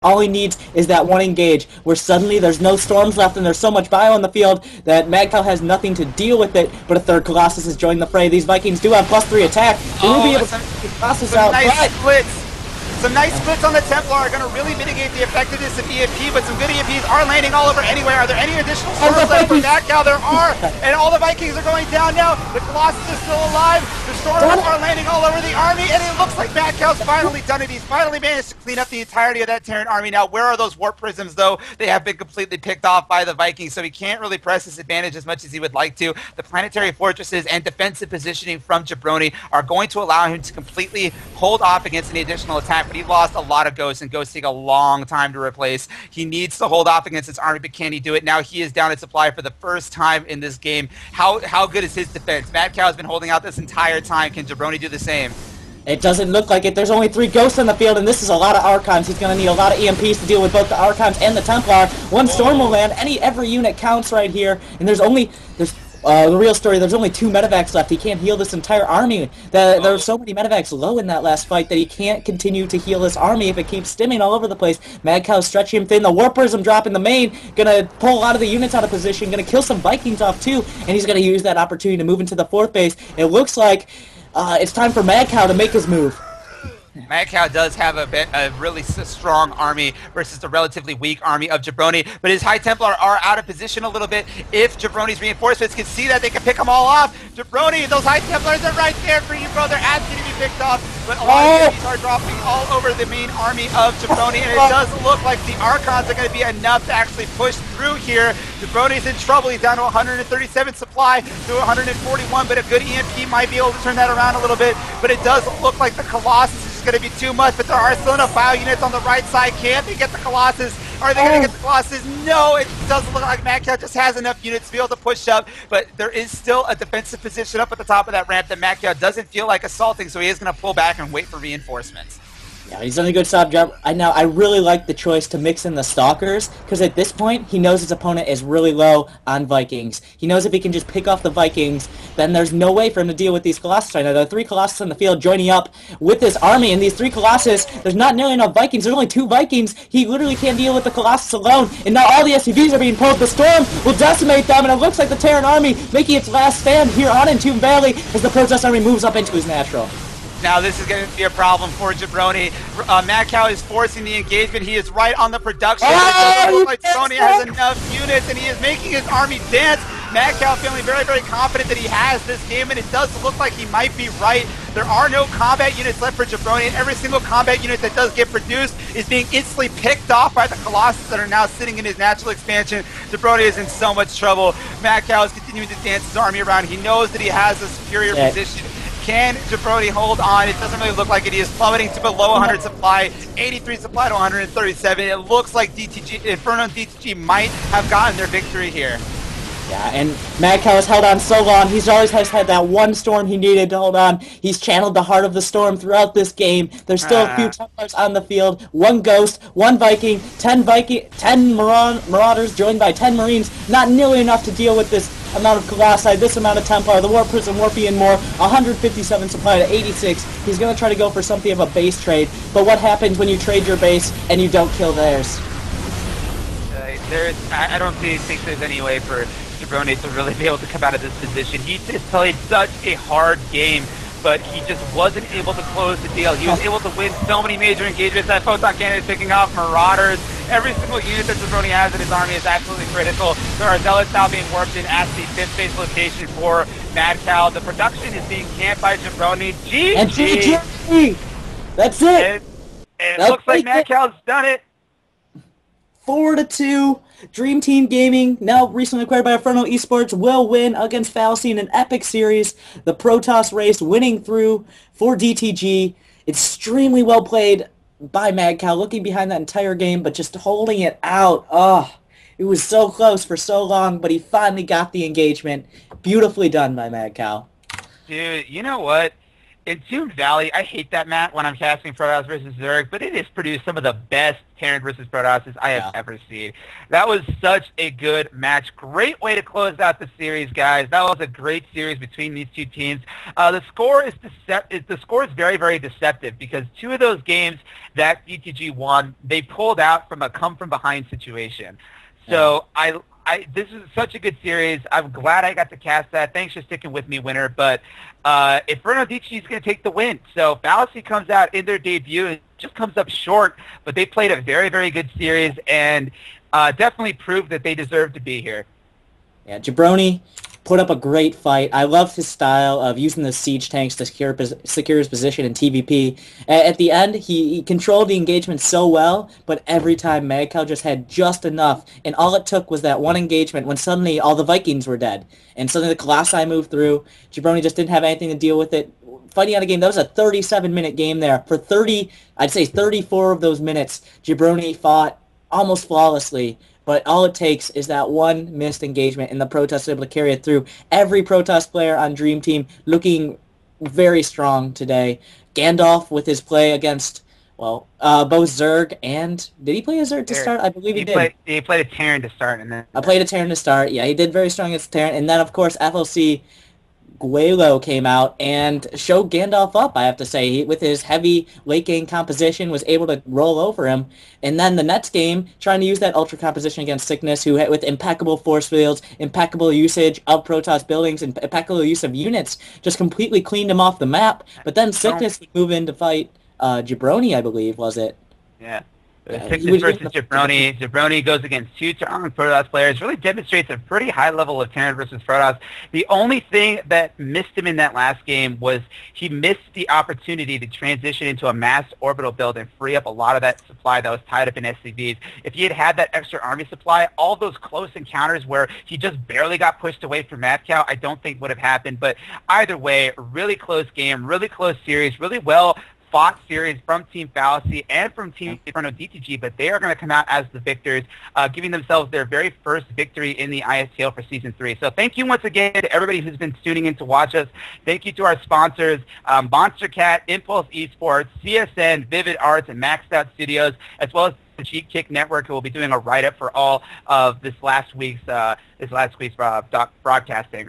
All he needs is that one engage, where suddenly there's no storms left and there's so much bio on the field that Madcow has nothing to deal with it, but a third Colossus has joined the fray. These Vikings do have +3 attack. They will be able to get Colossus out, nice splits. Some nice splits on the Templar are going to really mitigate the effectiveness of EMP, but some good EMPs are landing all over anywhere. Are there any additional storms left for Madcow? There are, and all the Vikings are going down now. The Colossus is still alive. The storms are landing all over the army, and it looks like Madcow's finally done it. He's finally managed to clean up the entirety of that Terran army. Now, where are those warp prisms, though? They have been completely picked off by the Vikings, so he can't really press his advantage as much as he would like to. The planetary fortresses and defensive positioning from Jebroni are going to allow him to completely hold off against any additional attack, but he lost a lot of Ghosts, and Ghosts take a long time to replace. He needs to hold off against his army, but can he do it? Now he is down at supply for the first time in this game. How good is his defense? Madcow has been holding out this entire time. Can Jebroni do the same? It doesn't look like it. There's only 3 Ghosts on the field, and this is a lot of Archons. He's going to need a lot of EMPs to deal with both the Archons and the Templar. One Storm will land. Every unit counts right here, and there's the real story, there's only 2 medevacs left. He can't heal this entire army. There are so many medevacs low in that last fight that he can't continue to heal this army if it keeps stimming all over the place. Madcow's stretching him thin. The Warp Prism dropping the main. Gonna pull a lot of the units out of position. Gonna kill some Vikings off too. And he's gonna use that opportunity to move into the 4th base. It looks like it's time for Madcow to make his move. Madcow does have a really strong army versus the relatively weak army of Jebroni, but his High Templar are out of position a little bit. If Jebroni's reinforcements can see that, they can pick them all off. Jebroni, those High Templars are right there for you, bro. They're asking to be picked off, but a lot of these are dropping all over the main army of Jebroni, and it does look like the Archons are going to be enough to actually push through here. Jebroni's in trouble. He's down to 137 supply to 141, but a good EMP might be able to turn that around a little bit, but it does look like the Colossus is going to be too much, but there are still enough bio units on the right side. Can they get the Colossus? Are they going to get the Colossus? No, it doesn't look like Madcow just has enough units to be able to push up, but there is still a defensive position up at the top of that ramp that Madcow doesn't feel like assaulting, so he is going to pull back and wait for reinforcements. Yeah, he's done a good job. I really like the choice to mix in the Stalkers, because at this point, he knows his opponent is really low on Vikings. He knows if he can just pick off the Vikings, then there's no way for him to deal with these Colossus right now. There are 3 Colossus on the field joining up with this army, and these 3 Colossus, there's not nearly enough Vikings. There's only 2 Vikings. He literally can't deal with the Colossus alone, and now all the SUVs are being pulled. The Storm will decimate them, and it looks like the Terran army making its last stand here on Entombed Valley as the Protest army moves up into his natural. Now this is going to be a problem for Jebroni. Madcow is forcing the engagement. He is right on the production. It doesn't look like Jebroni has enough units, and he is making his army dance. Madcow feeling very, very confident that he has this game, and it does look like he might be right. There are no combat units left for Jebroni, and every single combat unit that does get produced is being instantly picked off by the Colossus that are now sitting in his natural expansion. Jebroni is in so much trouble. Madcow is continuing to dance his army around. He knows that he has a superior position. Can Jebroni hold on? It doesn't really look like it. He is plummeting to below 100 supply, 83 supply to 137. It looks like InfernoDTG might have gotten their victory here. Yeah, and Madcow has held on so long. He's always has had that one storm he needed to hold on. He's channeled the heart of the storm throughout this game. There's still a few Templars on the field. 1 Ghost, 1 Viking, 10 Marauders joined by 10 Marines. Not nearly enough to deal with this amount of Colossi, this amount of Templar, the Warp Prism, Warpy, more. 157 supply to 86. He's going to try to go for something of a base trade. But what happens when you trade your base and you don't kill theirs? I don't think there's any way for Jebroni to really be able to come out of this position. He just played such a hard game, but he just wasn't able to close the deal. He was able to win so many major engagements. That Photon Cannon is picking off Marauders. Every single unit that Jebroni has in his army is absolutely critical. There are Zealots now being warped in at the 5th base location for Madcow. The production is being camped by Jebroni. GG! And GG! That's it! It looks like Madcow's done it. 4-2. Dream Team Gaming, now recently acquired by Inferno Esports, will win against Fallacy in an epic series. The Protoss race winning through for DTG. Extremely well played by Madcow, looking behind that entire game, but just holding it out. Oh, it was so close for so long, but he finally got the engagement. Beautifully done by Madcow. Dude, you know what? Entombed Valley, I hate that map when I'm casting Protoss versus Zerg, but it has produced some of the best Terran versus Protosses I have ever seen. That was such a good match. Great way to close out the series, guys. That was a great series between these two teams. The score is very, very deceptive because two of those games that DTG won, they pulled out from a come-from-behind situation. So this is such a good series. I'm glad I got to cast that. Thanks for sticking with me, winner. But InfernoDTG is going to take the win. So Fallacy comes out in their debut. It just comes up short, but they played a very, very good series and definitely proved that they deserve to be here. Yeah, Jebroni put up a great fight. I loved his style of using the siege tanks to secure his position in TVP. At the end, he controlled the engagement so well, but every time Madcow just had just enough, and all it took was that one engagement when suddenly all the Vikings were dead, and suddenly the Colossi moved through. Jebroni just didn't have anything to deal with it. Fighting out a game, that was a 37-minute game there. For 34 of those minutes, Jebroni fought almost flawlessly. But all it takes is that one missed engagement, and the Protoss is able to carry it through. Every Protoss player on Dream Team looking very strong today. Gandalf with his play against, both Zerg and... Did he play a Zerg to start? I believe he did. He played a Terran to start. I played a Terran to start. Yeah, he did very strong against Terran. And then, of course, fLC Guelo came out and showed Gandalf up, I have to say. He, with his heavy late game composition, was able to roll over him. And then the next game, trying to use that ultra composition against Sickness, who with impeccable force fields, impeccable usage of Protoss buildings, and impeccable use of units, just completely cleaned him off the map. But then Sickness would move in to fight Jebroni, I believe, was it? Yeah. Sickness versus Jebroni. Jebroni goes against two strong Protoss players. Really demonstrates a pretty high level of Terran versus Protoss. The only thing that missed him in that last game was he missed the opportunity to transition into a mass orbital build and free up a lot of that supply that was tied up in SCVs. If he had had that extra army supply, all those close encounters where he just barely got pushed away from Madcow, I don't think would have happened. But either way, really close game, really close series, really well fought series from Team Fallacy and from Team InfernoDTG, but they are going to come out as the victors, giving themselves their very first victory in the ISTL for Season 3. So thank you once again to everybody who's been tuning in to watch us. Thank you to our sponsors, Monster Cat, Impulse Esports, CSN, Vivid Arts, and Maxed Out Studios, as well as the Cheat Kick Network, who will be doing a write-up for all of this last week's broadcasting.